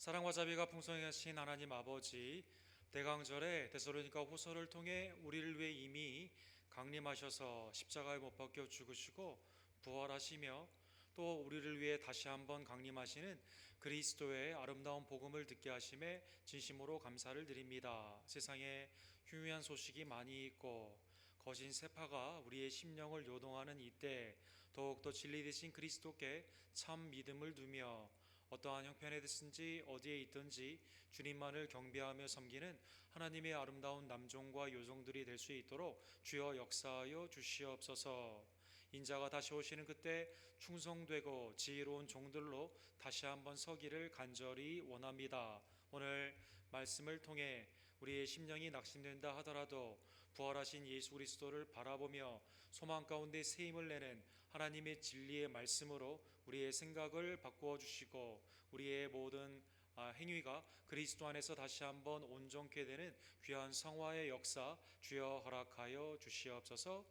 사랑과 자비가 풍성하신 하나님 아버지, 대강절에 데살로니가 후서를 통해 우리를 위해 이미 강림하셔서 십자가에 못 박혀 죽으시고 부활하시며 또 우리를 위해 다시 한번 강림하시는 그리스도의 아름다운 복음을 듣게 하심에 진심으로 감사를 드립니다. 세상에 흉흉한 소식이 많이 있고 거신 세파가 우리의 심령을 요동하는 이때 더욱더 진리 되신 그리스도께 참 믿음을 두며 어떠한 형편에 있든지 어디에 있든지 주님만을 경배하며 섬기는 하나님의 아름다운 남종과 요종들이 될 수 있도록 주여 역사하여 주시옵소서. 인자가 다시 오시는 그때 충성되고 지혜로운 종들로 다시 한번 서기를 간절히 원합니다. 오늘 말씀을 통해 우리의 심령이 낙심된다 하더라도 부활하신 예수 그리스도를 바라보며 소망 가운데 새 힘을 내는 하나님의 진리의 말씀으로 우리의 생각을 바꾸어 주시고 우리의 모든 행위가 그리스도 안에서 다시 한번 온전케 되는 귀한 성화의 역사 주여 허락하여 주시옵소서.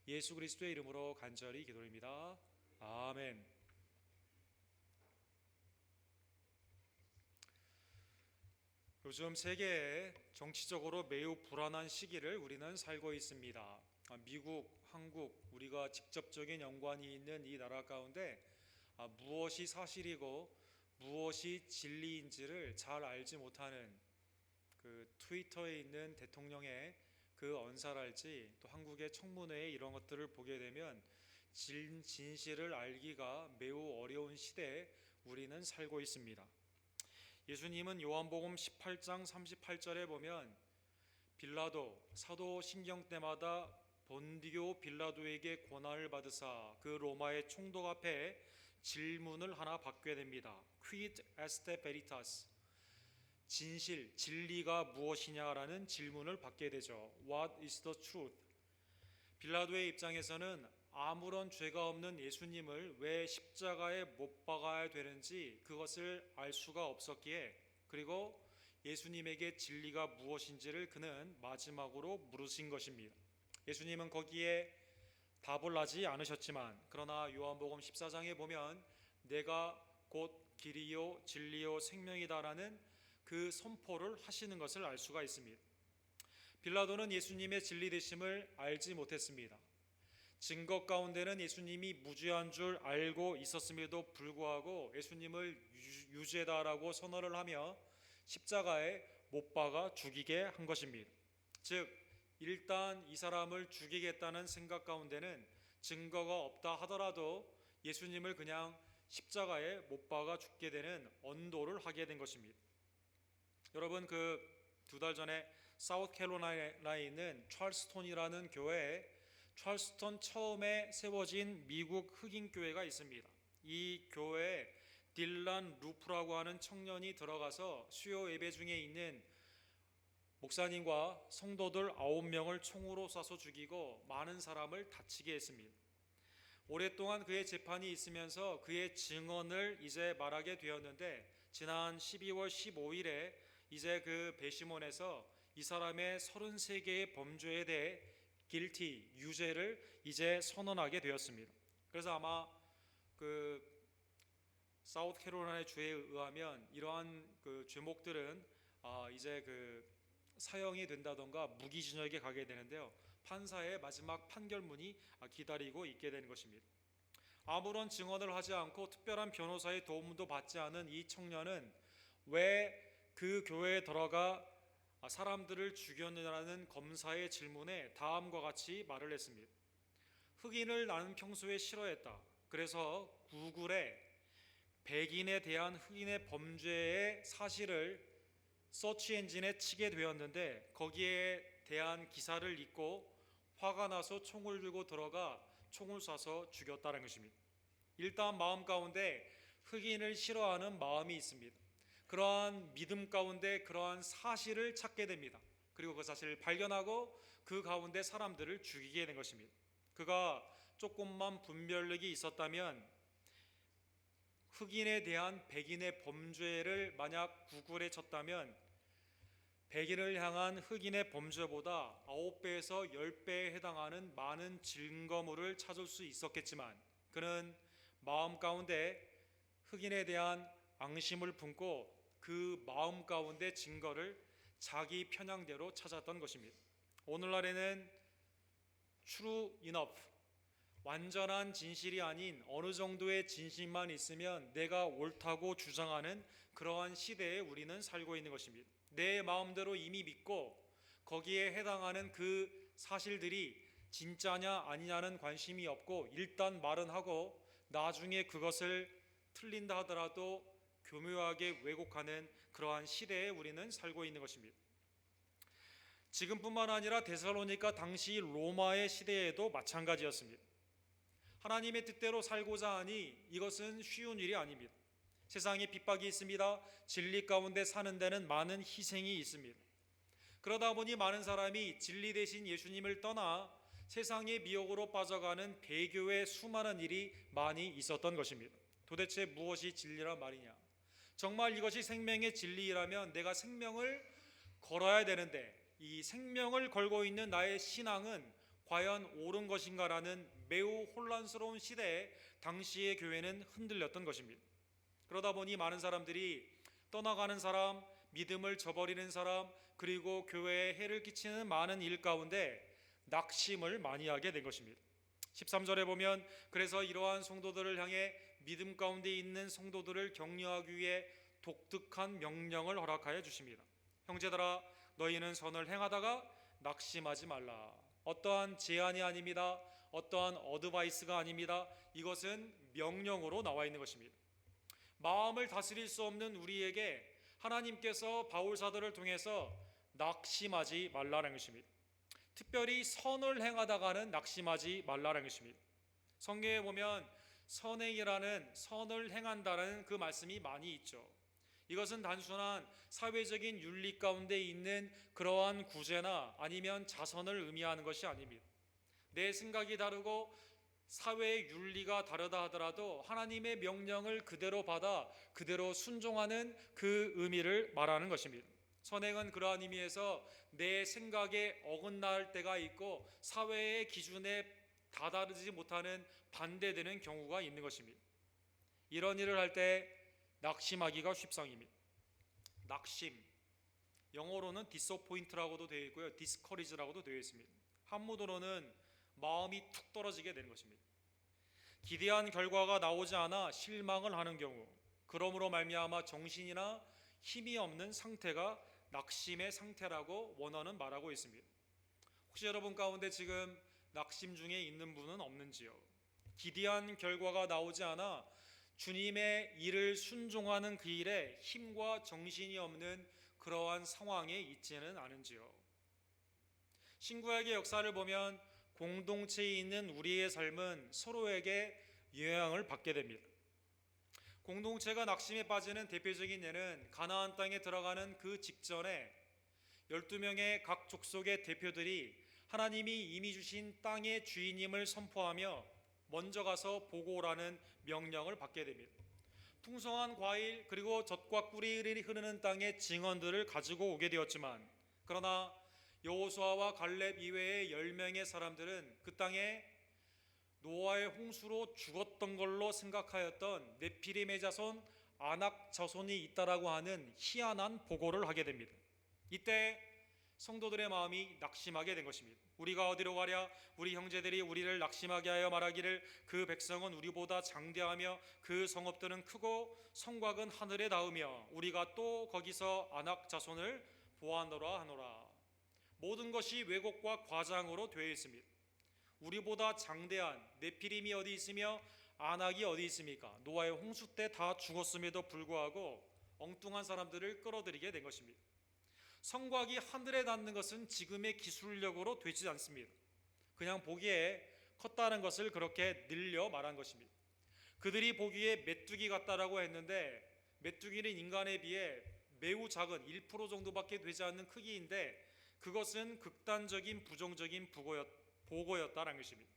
예수 그리스도의 이름으로 간절히 기도드립니다. 아멘. 요즘 세계에 정치적으로 매우 불안한 시기를 우리는 살고 있습니다. 미국, 한국, 우리가 직접적인 연관이 있는 이 나라 가운데 무엇이 사실이고 무엇이 진리인지를 잘 알지 못하는 그 트위터에 있는 대통령의 그 언사랄지 또 한국의 청문회에 이런 것들을 보게 되면 진실을 알기가 매우 어려운 시대에 우리는 살고 있습니다. 예수님은 요한복음 18장 38절에 보면 빌라도 사도 신경 때마다 본디오 빌라도에게 고난을 받으사 그 로마의 총독 앞에 질문을 하나 받게 됩니다. Quid est veritas? 진실, 진리가 무엇이냐라는 질문을 받게 되죠. What is the truth? 빌라도의 입장에서는 아무런 죄가 없는 예수님을 왜 십자가에 못 박아야 되는지 그것을 알 수가 없었기에, 그리고 예수님에게 진리가 무엇인지를 그는 마지막으로 물으신 것입니다. 예수님은 거기에 답을 하지 않으셨지만, 그러나 요한복음 14장에 보면 내가 곧 길이요 진리요 생명이다라는 그 선포를 하시는 것을 알 수가 있습니다. 빌라도는 예수님의 진리 되심을 알지 못했습니다. 증거 가운데는 예수님이 무죄한 줄 알고 있었음에도 불구하고 예수님을 유죄다라고 선언을 하며 십자가에 못 박아 죽이게 한 것입니다. 즉 일단 이 사람을 죽이겠다는 생각 가운데는 증거가 없다 하더라도 예수님을 그냥 십자가에 못 박아 죽게 되는 언도를 하게 된 것입니다. 여러분, 그 2달 전에 사우스캐롤라이나에 있는 찰스톤이라는 교회에 찰스톤 처음에 세워진 미국 흑인 교회가 있습니다. 이 교회에 딜란 루프라고 하는 청년이 들어가서 수요 예배 중에 있는 목사님과 성도들 9명을 총으로 쏴서 죽이고 많은 사람을 다치게 했습니다. 오랫동안 그의 재판이 있으면서 그의 증언을 이제 말하게 되었는데 지난 12월 15일에 이제 그 배심원에서 이 사람의 33개의 범죄에 대해 guilty, 유죄를 이제 선언하게 되었습니다. 그래서 아마 그 사우스캐롤라이나 주에 의하면 이러한 그 죄목들은 이제 그 사형이 된다던가 무기징역에 가게 되는데요. 판사의 마지막 판결문이 기다리고 있게 되는 것입니다. 아무런 증언을 하지 않고 특별한 변호사의 도움도 받지 않은 이 청년은 왜 그 교회에 들어가 사람들을 죽였느냐는 검사의 질문에 다음과 같이 말을 했습니다. 흑인을 나는 평소에 싫어했다. 그래서 구글에 백인에 대한 흑인의 범죄의 사실을 서치 엔진에 치게 되었는데 거기에 대한 기사를 읽고 화가 나서 총을 들고 들어가 총을 쏴서 죽였다는 것입니다. 일단 마음 가운데 흑인을 싫어하는 마음이 있습니다. 그러한 믿음 가운데 그러한 사실을 찾게 됩니다. 그리고 그 사실을 발견하고 그 가운데 사람들을 죽이게 된 것입니다. 그가 조금만 분별력이 있었다면 흑인에 대한 백인의 범죄를 만약 구글에 쳤다면 백인을 향한 흑인의 범죄보다 9배에서 10배에 해당하는 많은 증거물을 찾을 수 있었겠지만 그는 마음 가운데 흑인에 대한 앙심을 품고 그 마음 가운데 증거를 자기 편향대로 찾았던 것입니다. 오늘날에는 true enough, 완전한 진실이 아닌 어느 정도의 진실만 있으면 내가 옳다고 주장하는 그러한 시대에 우리는 살고 있는 것입니다. 내 마음대로 이미 믿고 거기에 해당하는 그 사실들이 진짜냐 아니냐는 관심이 없고 일단 말은 하고 나중에 그것을 틀린다 하더라도 교묘하게 왜곡하는 그러한 시대에 우리는 살고 있는 것입니다. 지금뿐만 아니라 데살로니가 당시 로마의 시대에도 마찬가지였습니다. 하나님의 뜻대로 살고자 하니 이것은 쉬운 일이 아닙니다. 세상에 핍박이 있습니다. 진리 가운데 사는 데는 많은 희생이 있습니다. 그러다 보니 많은 사람이 진리 대신 예수님을 떠나 세상의 미혹으로 빠져가는 배교의 수많은 일이 많이 있었던 것입니다. 도대체 무엇이 진리란 말이냐? 정말 이것이 생명의 진리라면 내가 생명을 걸어야 되는데 이 생명을 걸고 있는 나의 신앙은 과연 옳은 것인가라는 매우 혼란스러운 시대에 당시의 교회는 흔들렸던 것입니다. 그러다 보니 많은 사람들이 떠나가는 사람, 믿음을 저버리는 사람, 그리고 교회에 해를 끼치는 많은 일 가운데 낙심을 많이 하게 된 것입니다. 13절에 보면 그래서 이러한 성도들을 향해 믿음 가운데 있는 성도들을 격려하기 위해 독특한 명령을 허락하여 주십니다. 형제들아 너희는 선을 행하다가 낙심하지 말라. 어떠한 제안이 아닙니다. 어떠한 어드바이스가 아닙니다. 이것은 명령으로 나와 있는 것입니다. 마음을 다스릴 수 없는 우리에게 하나님께서 바울 사도를 통해서 낙심하지 말라는 것입니다. 특별히 선을 행하다가는 낙심하지 말라는 것입니다. 성경에 보면 선행이라는 선을 행한다는 그 말씀이 많이 있죠. 이것은 단순한 사회적인 윤리 가운데 있는 그러한 구제나 아니면 자선을 의미하는 것이 아닙니다. 내 생각이 다르고 사회의 윤리가 다르다 하더라도 하나님의 명령을 그대로 받아 그대로 순종하는 그 의미를 말하는 것입니다. 선행은 그러한 의미에서 내 생각에 어긋날 때가 있고 사회의 기준에 다다르지 못하는 반대되는 경우가 있는 것입니다. 이런 일을 할 때 낙심하기가 쉽상입니다. 낙심, 영어로는 disappoint라고도 되어 있고요, discourage라고도 되어 있습니다. 한문으로는 마음이 툭 떨어지게 되는 것입니다. 기대한 결과가 나오지 않아 실망을 하는 경우, 그러므로 말미암아 정신이나 힘이 없는 상태가 낙심의 상태라고 원어는 말하고 있습니다. 혹시 여러분 가운데 지금 낙심 중에 있는 분은 없는지요? 기대한 결과가 나오지 않아 주님의 일을 순종하는 그 일에 힘과 정신이 없는 그러한 상황에 있지는 않은지요? 신구약의 역사를 보면 공동체에 있는 우리의 삶은 서로에게 영향을 받게 됩니다. 공동체가 낙심에 빠지는 대표적인 예는 가나안 땅에 들어가는 그 직전에 12명의 각 족속의 대표들이 하나님이 이미 주신 땅의 주인임을 선포하며 먼저 가서 보고 오라는 명령을 받게 됩니다. 풍성한 과일 그리고 젖과 꿀이 흐르는 땅의 증언들을 가지고 오게 되었지만, 그러나 여호수아와 갈렙 이외의 10명의 사람들은 그 땅에 노아의 홍수로 죽었던 걸로 생각하였던 네피림의 자손 아낙 자손이 있다라고 하는 희한한 보고를 하게 됩니다. 이때 성도들의 마음이 낙심하게 된 것입니다. 우리가 어디로 가랴? 우리 형제들이 우리를 낙심하게 하여 말하기를 그 백성은 우리보다 장대하며 그 성읍들은 크고 성곽은 하늘에 닿으며 우리가 또 거기서 아낙 자손을 보아하노라 하노라. 모든 것이 왜곡과 과장으로 되어 있습니다. 우리보다 장대한 네피림이 어디 있으며 아낙이 어디 있습니까? 노아의 홍수 때 다 죽었음에도 불구하고 엉뚱한 사람들을 끌어들이게 된 것입니다. 성곽이 하늘에 닿는 것은 지금의 기술력으로 되지 않습니다. 그냥 보기에 컸다는 것을 그렇게 늘려 말한 것입니다. 그들이 보기에 메뚜기 같다라고 했는데 메뚜기는 인간에 비해 매우 작은 1% 정도밖에 되지 않는 크기인데 그것은 극단적인 부정적인 보고였다는 것입니다.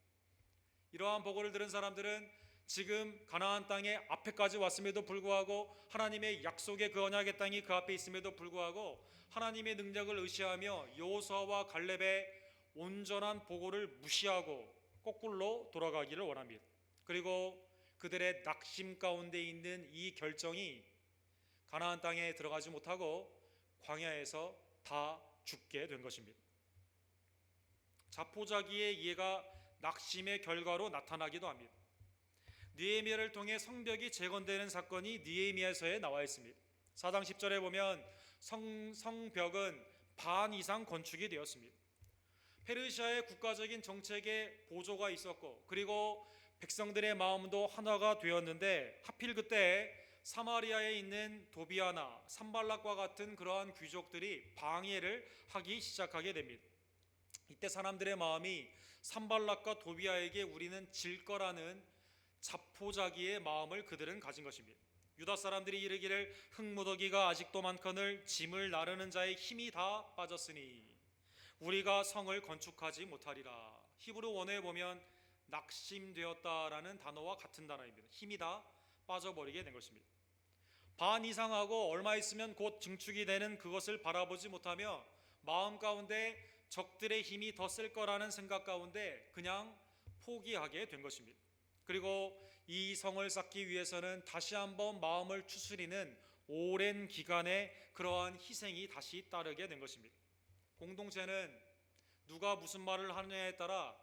이러한 보고를 들은 사람들은 지금 가나안 땅의 앞에까지 왔음에도 불구하고 하나님의 약속의 그 언약의 땅이 그 앞에 있음에도 불구하고 하나님의 능력을 의시하며 여호수아와 갈렙의 온전한 보고를 무시하고 거꾸로 돌아가기를 원합니다. 그리고 그들의 낙심 가운데 있는 이 결정이 가나안 땅에 들어가지 못하고 광야에서 다 죽게 된 것입니다. 자포자기의 이해가 낙심의 결과로 나타나기도 합니다. 느헤미야를 통해 성벽이 재건되는 사건이 느헤미야서에 나와 있습니다. 4장 10절에 보면 성벽은 반 이상 건축이 되었습니다. 페르시아의 국가적인 정책에 보조가 있었고, 그리고 백성들의 마음도 하나가 되었는데, 하필 그때 사마리아에 있는 도비아나, 산발락과 같은 그러한 귀족들이 방해를 하기 시작하게 됩니다. 이때 사람들의 마음이 산발락과 도비아에게 우리는 질 거라는 자포자기의 마음을 그들은 가진 것입니다. 유다 사람들이 이르기를 흙무더기가 아직도 많거늘 짐을 나르는 자의 힘이 다 빠졌으니 우리가 성을 건축하지 못하리라. 히브리 원어에 보면 낙심되었다라는 단어와 같은 단어입니다. 힘이 다 빠져버리게 된 것입니다. 반 이상하고 얼마 있으면 곧 증축이 되는 그것을 바라보지 못하며 마음 가운데 적들의 힘이 더 쓸 거라는 생각 가운데 그냥 포기하게 된 것입니다. 그리고 이 성을 쌓기 위해서는 다시 한번 마음을 추스리는 오랜 기간의 그러한 희생이 다시 따르게 된 것입니다. 공동체는 누가 무슨 말을 하느냐에 따라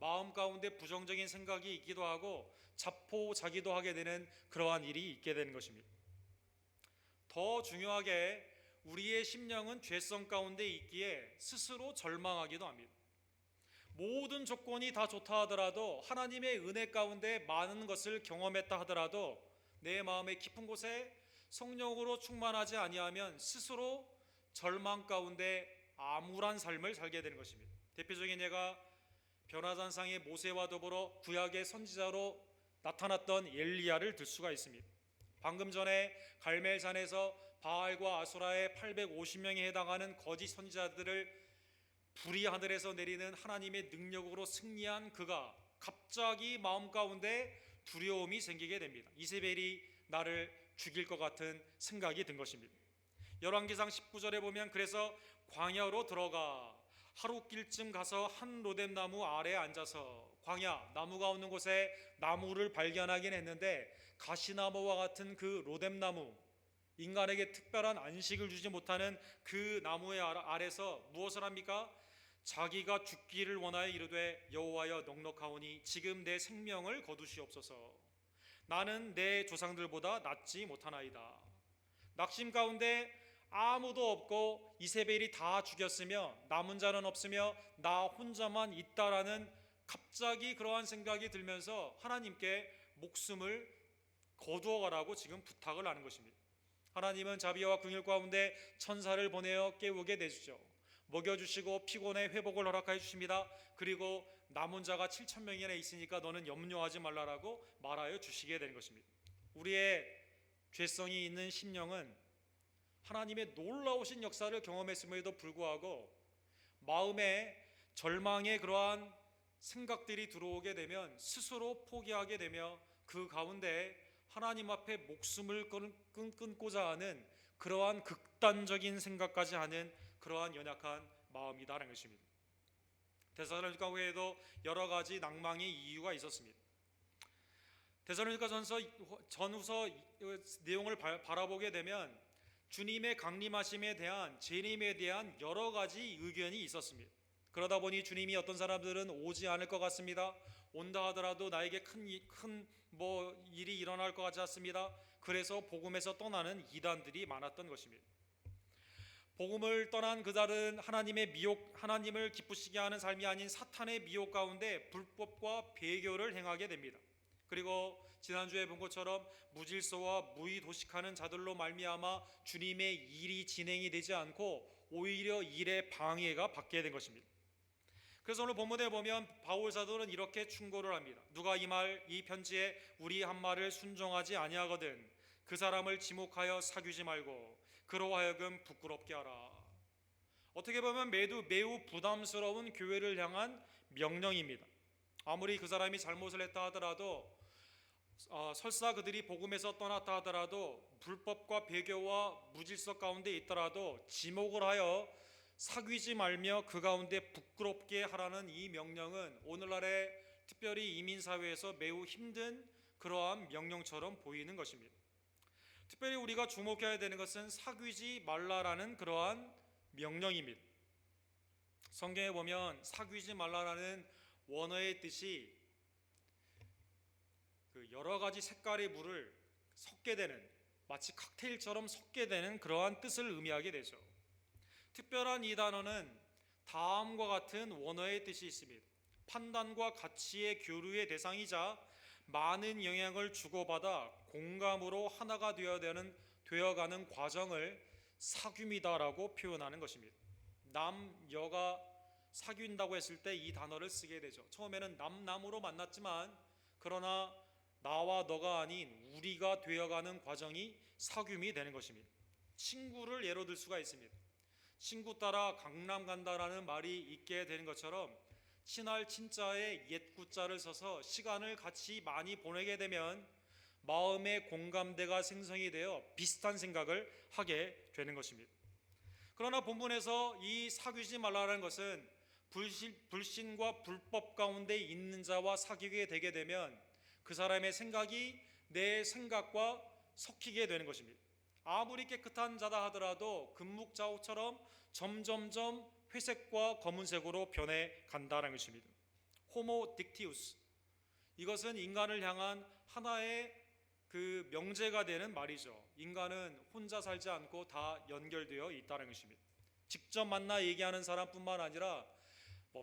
마음 가운데 부정적인 생각이 있기도 하고 자포자기도 하게 되는 그러한 일이 있게 되는 것입니다. 더 중요하게 우리의 심령은 죄성 가운데 있기에 스스로 절망하기도 합니다. 모든 조건이 다 좋다 하더라도, 하나님의 은혜 가운데 많은 것을 경험했다 하더라도 내 마음의 깊은 곳에 성령으로 충만하지 아니하면 스스로 절망 가운데 암울한 삶을 살게 되는 것입니다. 대표적인 예가 변화산상의 모세와 더불어 구약의 선지자로 나타났던 엘리야를 들 수가 있습니다. 방금 전에 갈멜산에서 바알과 아수라의 850명에 해당하는 거짓 선지자들을 불이 하늘에서 내리는 하나님의 능력으로 승리한 그가 갑자기 마음 가운데 두려움이 생기게 됩니다. 이세벨이 나를 죽일 것 같은 생각이 든 것입니다. 열왕기상 19절에 보면 그래서 광야로 들어가 하룻길쯤 가서 한 로뎀나무 아래에 앉아서, 광야 나무가 없는 곳에 나무를 발견하긴 했는데 가시나무와 같은 그 로뎀나무, 인간에게 특별한 안식을 주지 못하는 그 나무의 아래서 무엇을 합니까? 자기가 죽기를 원하여 이르되 여호와여 넉넉하오니 지금 내 생명을 거두시옵소서. 나는 내 조상들보다 낫지 못하나이다. 낙심 가운데 아무도 없고 이세벨이 다 죽였으며 남은 자는 없으며 나 혼자만 있다라는 갑자기 그러한 생각이 들면서 하나님께 목숨을 거두어 가라고 지금 부탁을 하는 것입니다. 하나님은 자비와 긍휼 가운데 천사를 보내어 깨우게 되시죠. 먹여주시고 피곤의 회복을 허락하여 주십니다. 그리고 남은 자가 7,000명이나 있으니까 너는 염려하지 말라라고 말하여 주시게 되는 것입니다. 우리의 죄성이 있는 심령은 하나님의 놀라우신 역사를 경험했음에도 불구하고 마음에 절망의 그러한 생각들이 들어오게 되면 스스로 포기하게 되며 그 가운데 하나님 앞에 목숨을 끊고자 하는 그러한 극단적인 생각까지 하는 그러한 연약한 마음이다라는 것입니다. 데살로니가 교회에도 여러 가지 낭망의 이유가 있었습니다. 데살로니가 전후서 내용을 바라보게 되면 주님의 강림하심에 대한, 재림에 대한 여러 가지 의견이 있었습니다. 그러다 보니 주님이 어떤 사람들은 오지 않을 것 같습니다. 온다 하더라도 나에게 큰 일이 일어날 것 같지 않습니다. 그래서 복음에서 떠나는 이단들이 많았던 것입니다. 복음을 떠난 그들은 하나님의 미혹, 하나님을 기쁘시게 하는 삶이 아닌 사탄의 미혹 가운데 불법과 배교를 행하게 됩니다. 그리고 지난주에 본 것처럼 무질서와 무의도식하는 자들로 말미암아 주님의 일이 진행이 되지 않고 오히려 일에 방해가 받게 된 것입니다. 그래서 오늘 본문에 보면 바울 사도는 이렇게 충고를 합니다. 누가 이 편지에 우리 한 말을 순종하지 아니하거든 그 사람을 지목하여 사귀지 말고 그로 하여금 부끄럽게 하라. 어떻게 보면 매우 부담스러운 교회를 향한 명령입니다. 아무리 그 사람이 잘못을 했다 하더라도, 설사 그들이 복음에서 떠났다 하더라도, 불법과 배교와 무질서 가운데 있더라도 지목을 하여 사귀지 말며 그 가운데 부끄럽게 하라는 이 명령은 오늘날의 특별히 이민사회에서 매우 힘든 그러한 명령처럼 보이는 것입니다. 특별히 우리가 주목해야 되는 것은 사귀지 말라라는 그러한 명령입니다. 성경에 보면 사귀지 말라라는 원어의 뜻이 그 여러 가지 색깔의 물을 섞게 되는, 마치 칵테일처럼 섞게 되는 그러한 뜻을 의미하게 되죠. 특별한 이 단어는 다음과 같은 원어의 뜻이 있습니다. 판단과 가치의 교류의 대상이자 많은 영향을 주고받아 공감으로 하나가 되어가는 과정을 사귐이다라고 표현하는 것입니다. 남, 여가 사귄다고 했을 때 이 단어를 쓰게 되죠. 처음에는 남으로 만났지만 그러나 나와 너가 아닌 우리가 되어가는 과정이 사귐이 되는 것입니다. 친구를 예로 들 수가 있습니다. 친구 따라 강남 간다라는 말이 있게 되는 것처럼 친할 친자에 옛 구자를 써서 시간을 같이 많이 보내게 되면 마음의 공감대가 생성이 되어 비슷한 생각을 하게 되는 것입니다. 그러나 본문에서 이 사귀지 말라는 것은 불신과 불법 가운데 있는 자와 사귀게 되게 되면 그 사람의 생각이 내 생각과 섞이게 되는 것입니다. 아무리 깨끗한 자다 하더라도 금묵자옥처럼 점점점 회색과 검은색으로 변해 간다는 것입니다. 호모 딕티우스, 이것은 인간을 향한 하나의 그 명제가 되는 말이죠. 인간은 혼자 살지 않고 다 연결되어 있다는 것입니다. 직접 만나 얘기하는 사람뿐만 아니라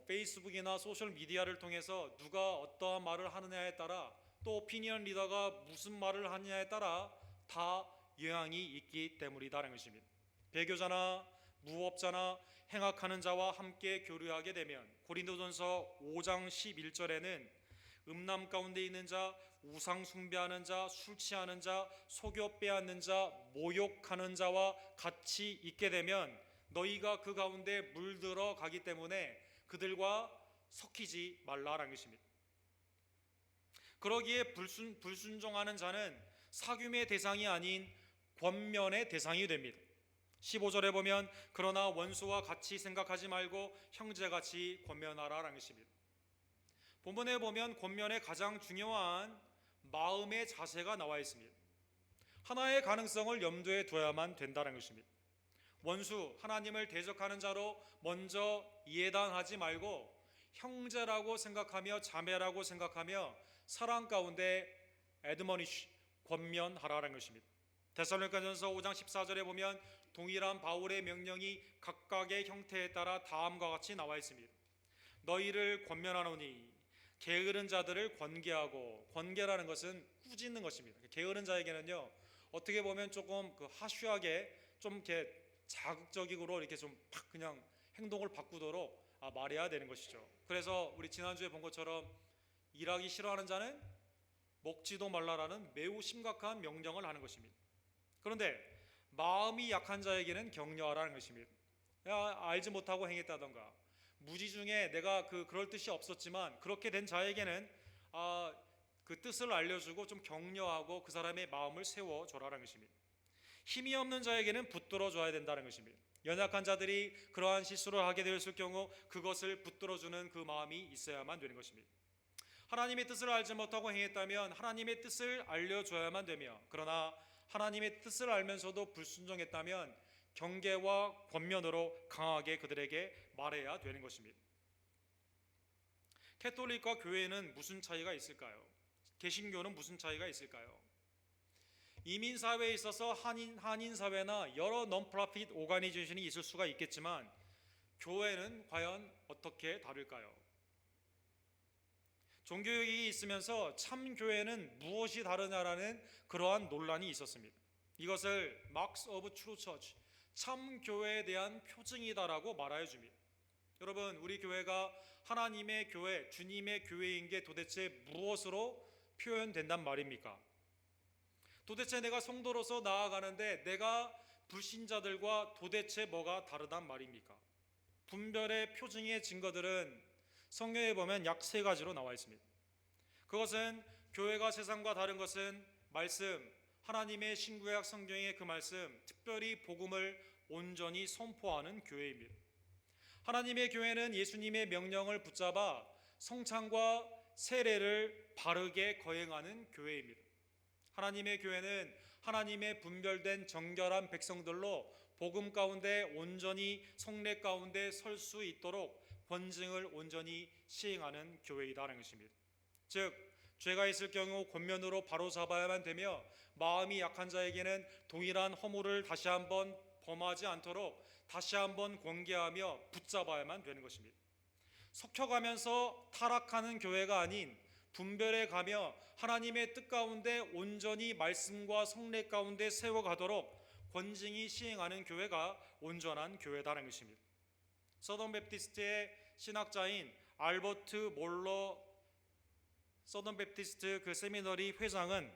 페이스북이나 소셜 미디어를 통해서 누가 어떠한 말을 하느냐에 따라, 또 오피니언 리더가 무슨 말을 하느냐에 따라 다 영향이 있기 때문이다라는 것입니다. 배교자나 무업자나 행악하는 자와 함께 교류하게 되면 고린도전서 5장 11절에는 음란 가운데 있는 자, 우상 숭배하는 자, 술 취하는 자, 속여 빼앗는 자, 모욕하는 자와 같이 있게 되면 너희가 그 가운데 물들어 가기 때문에 그들과 섞이지 말라라는 것입니다. 그러기에 불순종하는 자는 사귐의 대상이 아닌 권면의 대상이 됩니다. 15절에 보면 그러나 원수와 같이 생각하지 말고 형제같이 권면하라라는 것입니다. 본문에 보면 권면의 가장 중요한 마음의 자세가 나와 있습니다. 하나의 가능성을 염두에 둬야만 된다는 것입니다. 원수, 하나님을 대적하는 자로 먼저 예단하지 말고 형제라고 생각하며 자매라고 생각하며 사랑 가운데 애드모니쉬, 권면하라는 것입니다. 데살로니가전서 5장 14절에 보면 동일한 바울의 명령이 각각의 형태에 따라 다음과 같이 나와 있습니다. 너희를 권면하노니 게으른 자들을 권계하고, 권계라는 것은 꾸짖는 것입니다. 게으른 자에게는요, 어떻게 보면 조금 하슈하게 좀 이렇게 자극적으로 이렇게 좀 팍 그냥 행동을 바꾸도록 말해야 되는 것이죠. 그래서 우리 지난주에 본 것처럼 일하기 싫어하는 자는 먹지도 말라라는 매우 심각한 명령을 하는 것입니다. 그런데 마음이 약한 자에게는 격려하라는 것입니다. 알지 못하고 행했다던가 무지 중에 내가 그럴 뜻이 없었지만 그렇게 된 자에게는 그 뜻을 알려주고 좀 격려하고 그 사람의 마음을 세워줘라는 것입니다. 힘이 없는 자에게는 붙들어줘야 된다는 것입니다. 연약한 자들이 그러한 실수를 하게 되었을 경우 그것을 붙들어주는 그 마음이 있어야만 되는 것입니다. 하나님의 뜻을 알지 못하고 행했다면 하나님의 뜻을 알려줘야만 되며, 그러나 하나님의 뜻을 알면서도 불순종했다면 경계와 권면으로 강하게 그들에게 말해야 되는 것입니다. 캐톨릭과 교회는 무슨 차이가 있을까요? 개신교는 무슨 차이가 있을까요? 이민사회에 있어서 한인사회나 여러 non-profit 오가니제이션이 있을 수가 있겠지만 교회는 과연 어떻게 다를까요? 종교개혁이 있으면서 참 교회는 무엇이 다르냐라는 그러한 논란이 있었습니다. 이것을 Marks of True Church, 참 교회에 대한 표징이다라고 말하여 줍니다. 여러분, 우리 교회가 하나님의 교회, 주님의 교회인 게 도대체 무엇으로 표현된단 말입니까? 도대체 내가 성도로서 나아가는데 내가 불신자들과 도대체 뭐가 다르단 말입니까? 분별의 표징의 증거들은 성경에 보면 약 3가지로 나와 있습니다. 그것은 교회가 세상과 다른 것은 말씀, 하나님의 신구약 성경의 그 말씀, 특별히 복음을 온전히 선포하는 교회입니다. 하나님의 교회는 예수님의 명령을 붙잡아 성찬과 세례를 바르게 거행하는 교회입니다. 하나님의 교회는 하나님의 분별된 정결한 백성들로 복음 가운데 온전히 성례 가운데 설 수 있도록 권징을 온전히 시행하는 교회이다라는 것입니다. 즉 죄가 있을 경우 권면으로 바로 잡아야만 되며 마음이 약한 자에게는 동일한 허물을 다시 한번 범하지 않도록 다시 한번 권계하며 붙잡아야만 되는 것입니다. 속혀가면서 타락하는 교회가 아닌 분별해 가며 하나님의 뜻 가운데 온전히 말씀과 성례 가운데 세워가도록 권징이 시행하는 교회가 온전한 교회다라는 것입니다. 서던 베프티스트의 신학자인 알버트 몰러 서던 베프티스트 그 세미너리 회장은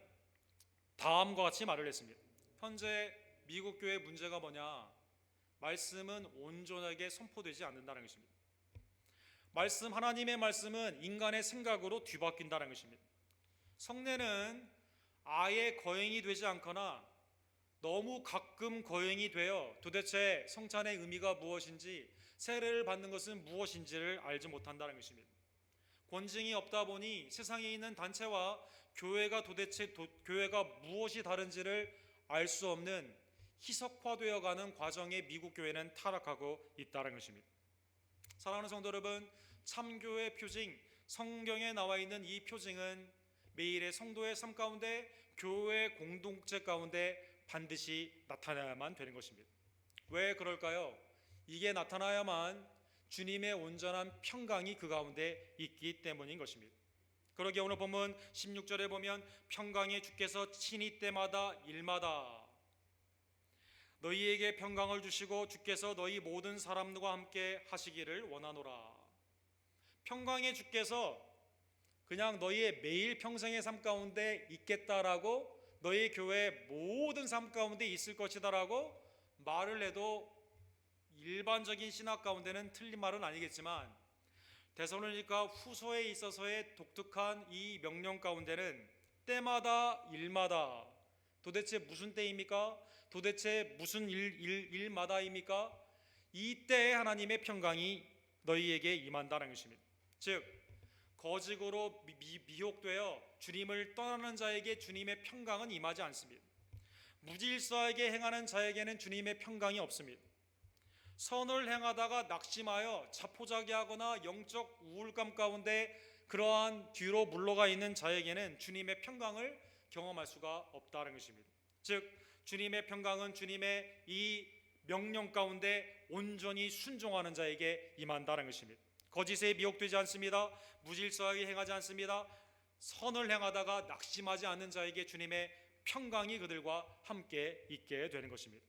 다음과 같이 말을 했습니다. 현재 미국 교회 문제가 뭐냐? 말씀은 온전하게 선포되지 않는다는 것입니다. 하나님의 말씀은 인간의 생각으로 뒤바뀐다는 것입니다. 성례는 아예 거행이 되지 않거나 너무 가끔 거행이 되어 도대체 성찬의 의미가 무엇인지, 세례를 받는 것은 무엇인지를 알지 못한다는 것입니다. 권징이 없다 보니 세상에 있는 단체와 교회가 교회가 무엇이 다른지를 알 수 없는 희석화되어 가는 과정에 미국 교회는 타락하고 있다는 것입니다. 사랑하는 성도 여러분, 참교회 표징, 성경에 나와 있는 이 표징은 매일의 성도의 삶 가운데 교회 공동체 가운데 반드시 나타나야만 되는 것입니다. 왜 그럴까요? 이게 나타나야만 주님의 온전한 평강이 그 가운데 있기 때문인 것입니다. 그러기에 오늘 본문 16절에 보면 평강의 주께서 친히 때마다 일마다 너희에게 평강을 주시고 주께서 너희 모든 사람들과 함께 하시기를 원하노라. 평강의 주께서 그냥 너희의 매일 평생의 삶 가운데 있겠다라고, 너희 교회 모든 삶 가운데 있을 것이다라고 말을 해도 일반적인 신학 가운데는 틀린 말은 아니겠지만 데살로니가 후서에 있어서의 독특한 이 명령 가운데는 때마다 일마다, 도대체 무슨 때입니까? 도대체 무슨 일마다입니까? 이때에 하나님의 평강이 너희에게 임한다는 것입니다. 즉 거짓으로 미혹되어 주님을 떠나는 자에게 주님의 평강은 임하지 않습니다. 무질서하게 행하는 자에게는 주님의 평강이 없습니다. 선을 행하다가 낙심하여 자포자기하거나 영적 우울감 가운데 그러한 뒤로 물러가 있는 자에게는 주님의 평강을 경험할 수가 없다는 것입니다. 즉 주님의 평강은 주님의 이 명령 가운데 온전히 순종하는 자에게 임한다는 것입니다. 거짓에 미혹되지 않습니다. 무질서하게 행하지 않습니다. 선을 행하다가 낙심하지 않는 자에게 주님의 평강이 그들과 함께 있게 되는 것입니다.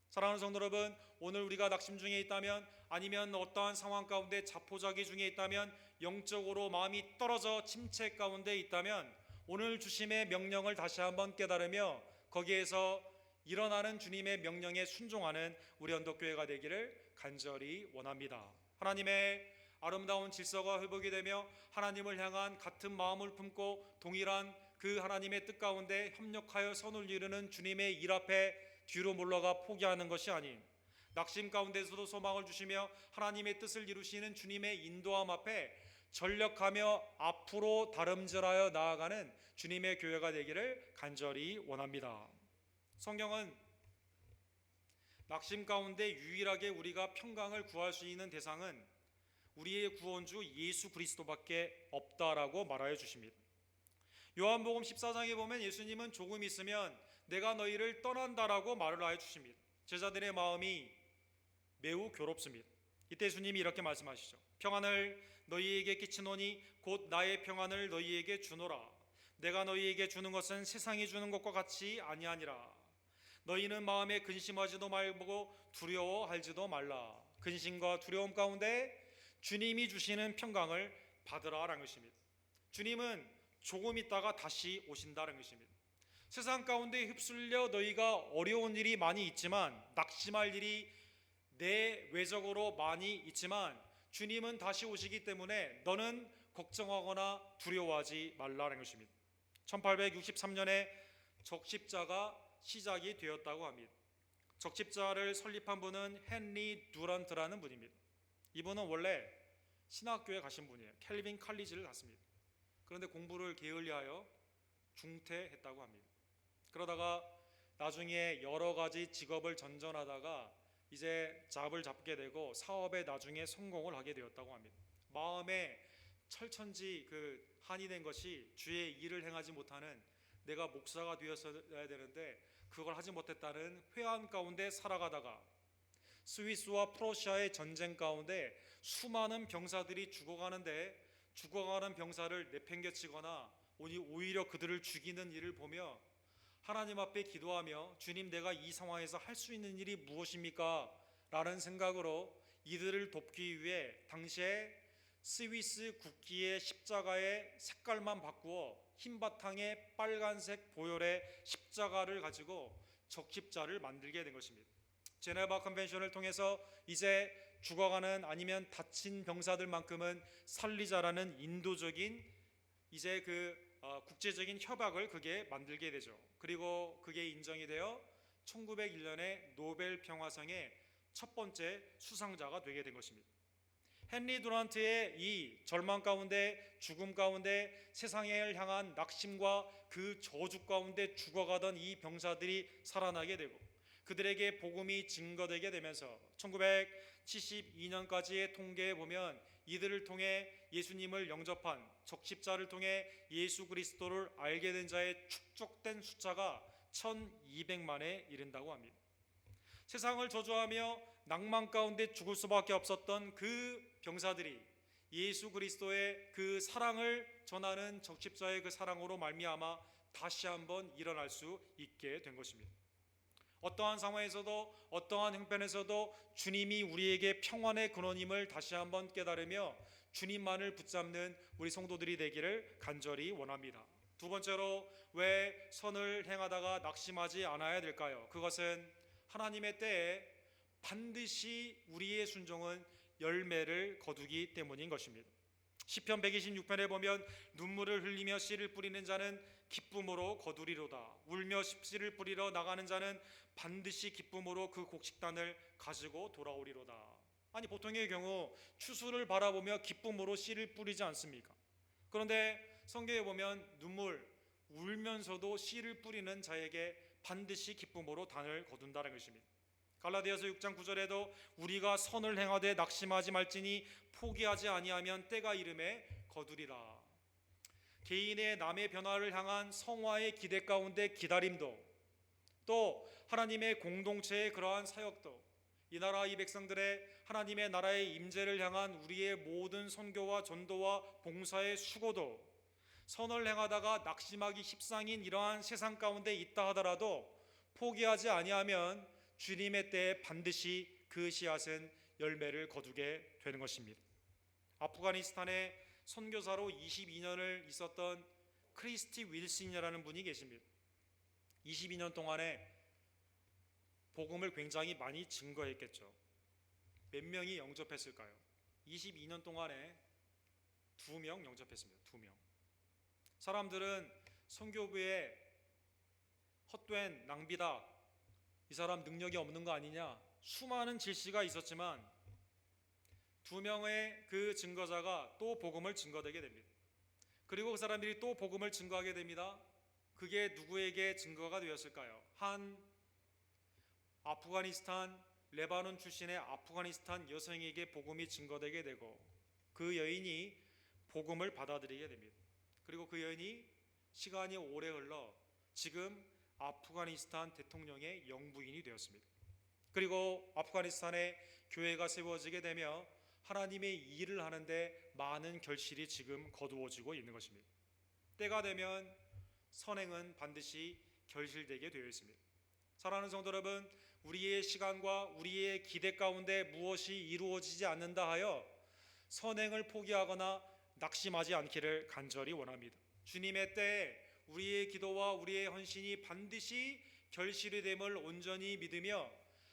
사랑하는 성도 여러분, 오늘 우리가 낙심 중에 있다면, 아니면 어떠한 상황 가운데 자포자기 중에 있다면, 영적으로 마음이 떨어져 침체 가운데 있다면 오늘 주심의 명령을 다시 한번 깨달으며 거기에서 일어나는 주님의 명령에 순종하는 우리 언덕교회가 되기를 간절히 원합니다. 하나님의 아름다운 질서가 회복이 되며 하나님을 향한 같은 마음을 품고 동일한 그 하나님의 뜻 가운데 협력하여 선을 이루는 주님의 일 앞에 뒤로 물러가 포기하는 것이 아닌, 낙심 가운데서도 소망을 주시며 하나님의 뜻을 이루시는 주님의 인도함 앞에 전력하며 앞으로 다름질하여 나아가는 주님의 교회가 되기를 간절히 원합니다. 성경은 낙심 가운데 유일하게 우리가 평강을 구할 수 있는 대상은 우리의 구원주 예수 그리스도밖에 없다라고 말하여 주십니다. 요한복음 14장에 보면 예수님은 조금 있으면 내가 너희를 떠난다라고 말을 하여 주십니다. 제자들의 마음이 매우 괴롭습니다. 이때 예수님이 이렇게 말씀하시죠. 평안을 너희에게 끼치노니 곧 나의 평안을 너희에게 주노라. 내가 너희에게 주는 것은 세상이 주는 것과 같이 아니하니라. 너희는 마음에 근심하지도 말고 두려워하지도 말라. 근심과 두려움 가운데 주님이 주시는 평강을 받으라라는 것입니다. 주님은 조금 있다가 다시 오신다는 것입니다. 세상 가운데 휩쓸려 너희가 어려운 일이 많이 있지만, 낙심할 일이 내외적으로 많이 있지만 주님은 다시 오시기 때문에 너는 걱정하거나 두려워하지 말라는 것입니다. 1863년에 적십자가 시작이 되었다고 합니다. 적십자를 설립한 분은 헨리 두란트라는 분입니다. 이분은 원래 신학교에 가신 분이에요. 캘빈 칼리지를 갔습니다. 그런데 공부를 게을리하여 중퇴했다고 합니다. 그러다가 나중에 여러 가지 직업을 전전하다가 이제 잡을 잡게 되고 사업에 나중에 성공을 하게 되었다고 합니다. 마음에 철천지 한이 된 것이 주의 일을 행하지 못하는, 내가 목사가 되었어야 되는데 그걸 하지 못했다는 회한 가운데 살아가다가 스위스와 프러시아의 전쟁 가운데 수많은 병사들이 죽어가는데 죽어가는 병사를 내팽개치거나 오히려 그들을 죽이는 일을 보며 하나님 앞에 기도하며, 주님, 내가 이 상황에서 할 수 있는 일이 무엇입니까? 라는 생각으로 이들을 돕기 위해 당시에 스위스 국기의 십자가의 색깔만 바꾸어 흰 바탕에 빨간색 보혈의 십자가를 가지고 적십자를 만들게 된 것입니다. 제네바 컨벤션을 통해서 이제 죽어가는 아니면 다친 병사들만큼은 살리자라는 인도적인 이제 국제적인 협약을 그게 만들게 되죠. 그리고 그게 인정이 되어 1901년에 노벨 평화상의 첫 번째 수상자가 되게 된 것입니다. 헨리 두란트의 이 절망 가운데, 죽음 가운데, 세상을 향한 낙심과 그 저주 가운데 죽어가던 이 병사들이 살아나게 되고 그들에게 복음이 증거되게 되면서 1972년까지의 통계에 보면 이들을 통해 예수님을 영접한, 적십자를 통해 예수 그리스도를 알게 된 자의 축적된 숫자가 1200만에 이른다고 합니다. 세상을 저주하며 낭만 가운데 죽을 수밖에 없었던 그 병사들이 예수 그리스도의 그 사랑을 전하는 적십자의 그 사랑으로 말미암아 다시 한번 일어날 수 있게 된 것입니다. 어떠한 상황에서도 어떠한 형편에서도 주님이 우리에게 평안의 근원임을 다시 한번 깨달으며 주님만을 붙잡는 우리 성도들이 되기를 간절히 원합니다. 두 번째로, 왜 선을 행하다가 낙심하지 않아야 될까요? 그것은 하나님의 때에 반드시 우리의 순종은 열매를 거두기 때문인 것입니다. 시편 126편에 보면 눈물을 흘리며 씨를 뿌리는 자는 기쁨으로 거두리로다. 울며 씨를 뿌리러 나가는 자는 반드시 기쁨으로 그 곡식단을 가지고 돌아오리로다. 아니, 보통의 경우 추수를 바라보며 기쁨으로 씨를 뿌리지 않습니까? 그런데 성경에 보면 울면서도 씨를 뿌리는 자에게 반드시 기쁨으로 단을 거둔다는 것입니다. 갈라디아서 6장 9절에도 우리가 선을 행하되 낙심하지 말지니 포기하지 아니하면 때가 이름에 거두리라. 개인의 남의 변화를 향한 성화의 기대 가운데 기다림도, 또 하나님의 공동체의 그러한 사역도, 이 나라 이 백성들의 하나님의 나라의 임재를 향한 우리의 모든 선교와 전도와 봉사의 수고도, 선을 행하다가 낙심하기 십상인 이러한 세상 가운데 있다 하더라도 포기하지 아니하면 주님의 때에 반드시 그 씨앗은 열매를 거두게 되는 것입니다. 아프가니스탄에 선교사로 22년을 있었던 크리스티 윌슨이라는 분이 계십니다. 22년 동안에 복음을 굉장히 많이 증거했겠죠. 몇 명이 영접했을까요? 22년 동안에 2명 영접했습니다. 2명. 사람들은 선교부에 헛된 낭비다, 이 사람 능력이 없는 거 아니냐, 수많은 질시가 있었지만 2명의 그 증거자가 또 복음을 증거되게 됩니다. 그리고 그 사람들이 또 복음을 증거하게 됩니다. 그게 누구에게 증거가 되었을까요? 한 아프가니스탄, 레바논 출신의 아프가니스탄 여성에게 복음이 증거되게 되고 그 여인이 복음을 받아들이게 됩니다. 그리고 그 여인이 시간이 오래 흘러 지금 아프가니스탄 대통령의 영부인이 되었습니다. 그리고 아프가니스탄에 교회가 세워지게 되며 하나님의 일을 하는데 많은 결실이 지금 거두어지고 있는 것입니다. 때가 되면 선행은 반드시 결실되게 되어 있습니다. 사랑하는 성도 여러분, 우리의 시간과 우리의 기대 가운데 무엇이 이루어지지 않는다 하여 선행을 포기하거나 낙심하지 않기를 간절히 원합니다. 주님의 때에 우리의 기도와 우리의 헌신이 반드시 결실이 됨을 온전히 믿으며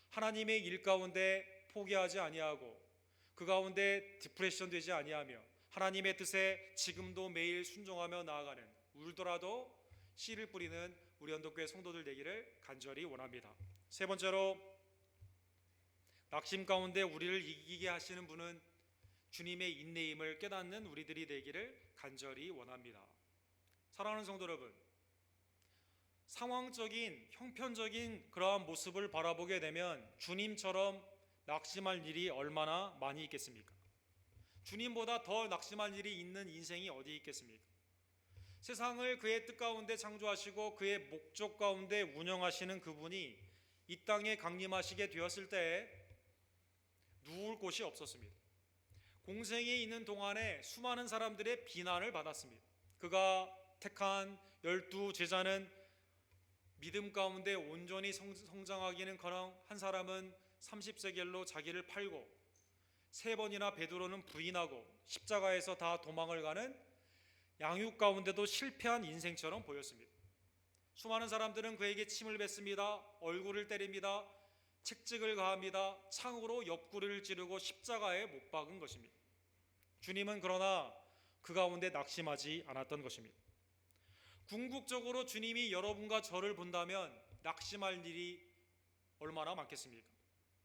하나님의 일 가운데 포기하지 아니하고 그 가운데 디프레션 되지 아니하며 하나님의 뜻에 지금도 매일 순종하며 나아가는, 울더라도 씨를 뿌리는 우리 언덕교회 성도들 되기를 간절히 원합니다. 세 번째로, 낙심 가운데 우리를 이기게 하시는 분은 주님의 인내임을 깨닫는 우리들이 되기를 간절히 원합니다. 사랑하는 성도 여러분, 상황적인 형편적인 그러한 모습을 바라보게 되면 주님처럼 낙심할 일이 얼마나 많이 있겠습니까? 주님보다 더 낙심할 일이 있는 인생이 어디 있겠습니까? 세상을 그의 뜻 가운데 창조하시고 그의 목적 가운데 운영하시는 그분이 이 땅에 강림하시게 되었을 때 누울 곳이 없었습니다. 공생에 있는 동안에 수많은 사람들의 비난을 받았습니다. 그가 택한 12제자는 믿음 가운데 온전히 성장하기는커녕 한 사람은 30세겔로 자기를 팔고 3번이나 베드로는 부인하고 십자가에서 다 도망을 가는 양육 가운데도 실패한 인생처럼 보였습니다. 수많은 사람들은 그에게 침을 뱉습니다. 얼굴을 때립니다. 책찍을 가합니다. 창으로 옆구리를 찌르고 십자가에 못 박은 것입니다. 주님은 그러나 그 가운데 낙심하지 않았던 것입니다. 궁극적으로 주님이 여러분과 저를 본다면 낙심할 일이 얼마나 많겠습니까?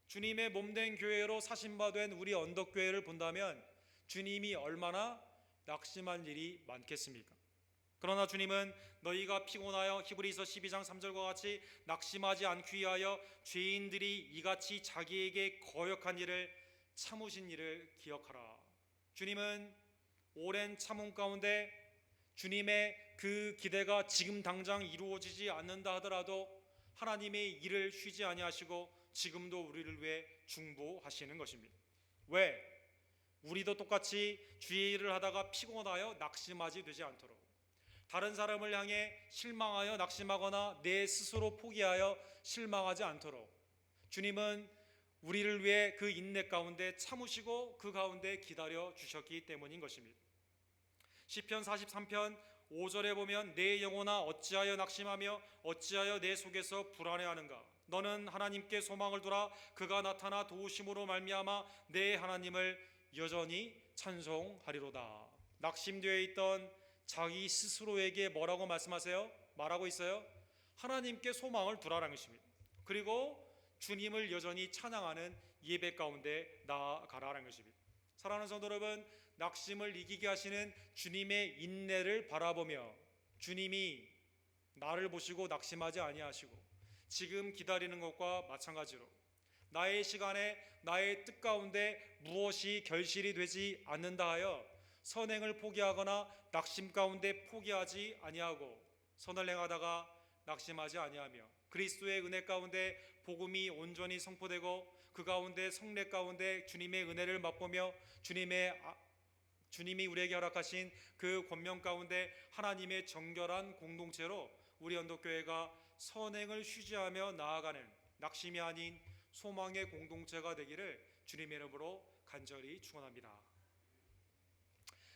주님의 몸된 교회로 사신바된 우리 언덕교회를 본다면 주님이 얼마나 낙심할 일이 많겠습니까? 그러나 주님은 너희가 피곤하여 히브리서 12장 3절과 같이 낙심하지 않기 위하여 죄인들이 이같이 자기에게 거역한 일을 참으신 일을 기억하라. 주님은 오랜 참음 가운데 주님의 그 기대가 지금 당장 이루어지지 않는다 하더라도 하나님의 일을 쉬지 아니하시고 지금도 우리를 위해 중보하시는 것입니다. 왜? 우리도 똑같이 주의 일을 하다가 피곤하여 낙심하지 되지 않도록, 다른 사람을 향해 실망하여 낙심하거나 내 스스로 포기하여 실망하지 않도록 주님은 우리를 위해 그 인내 가운데 참으시고 그 가운데 기다려 주셨기 때문인 것입니다. 시편 43편 5절에 보면 내 영혼아 어찌하여 낙심하며 어찌하여 내 속에서 불안해하는가. 너는 하나님께 소망을 두라. 그가 나타나 도우심으로 말미암아 내 하나님을 여전히 찬송하리로다. 낙심되어 있던 자기 스스로에게 뭐라고 말씀하세요? 말하고 있어요? 하나님께 소망을 두라라는 것입니다. 그리고 주님을 여전히 찬양하는 예배 가운데 나아가라라는 것입니다. 사랑하는 성도 여러분, 낙심을 이기게 하시는 주님의 인내를 바라보며 주님이 나를 보시고 낙심하지 아니하시고 지금 기다리는 것과 마찬가지로 나의 시간에 나의 뜻 가운데 무엇이 결실이 되지 않는다 하여 선행을 포기하거나 낙심 가운데 포기하지 아니하고 선을 행하다가 낙심하지 아니하며 그리스도의 은혜 가운데 복음이 온전히 선포되고 그 가운데 성례 가운데 주님의 은혜를 맛보며 주님이 우리에게 허락하신 그 권면 가운데 하나님의 정결한 공동체로 우리 언덕교회가 선행을 쉬지하며 나아가는 낙심이 아닌 소망의 공동체가 되기를 주님의 이름으로 간절히 축원합니다.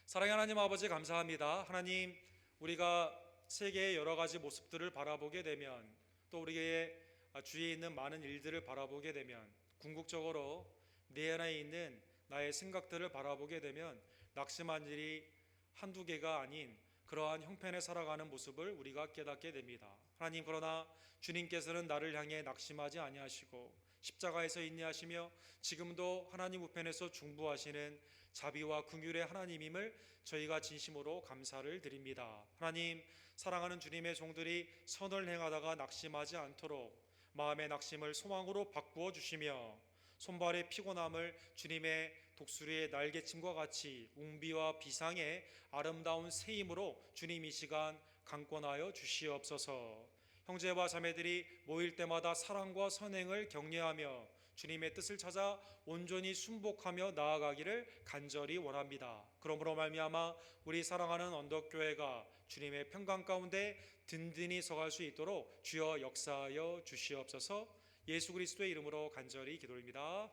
사랑의 하나님 아버지 감사합니다. 하나님, 우리가 세계의 여러 가지 모습들을 바라보게 되면 또 우리의 주위에 있는 많은 일들을 바라보게 되면 궁극적으로 내 안에 있는 나의 생각들을 바라보게 되면 낙심한 일이 한두 개가 아닌 그러한 형편에 살아가는 모습을 우리가 깨닫게 됩니다. 하나님, 그러나 주님께서는 나를 향해 낙심하지 아니하시고 십자가에서 인내하시며 지금도 하나님 우편에서 중보하시는 자비와 긍휼의 하나님임을 저희가 진심으로 감사를 드립니다. 하나님, 사랑하는 주님의 종들이 선을 행하다가 낙심하지 않도록 마음의 낙심을 소망으로 바꾸어 주시며 손발의 피곤함을 주님의 독수리의 날개침과 같이 웅비와 비상의 아름다운 새 힘으로 주님 이 시간 강권하여 주시옵소서. 형제와 자매들이 모일 때마다 사랑과 선행을 격려하며 주님의 뜻을 찾아 온전히 순복하며 나아가기를 간절히 원합니다. 그러므로 말미암아 우리 사랑하는 언덕교회가 주님의 평강 가운데 든든히 서갈 수 있도록 주여 역사하여 주시옵소서. 예수 그리스도의 이름으로 간절히 기도드립니다.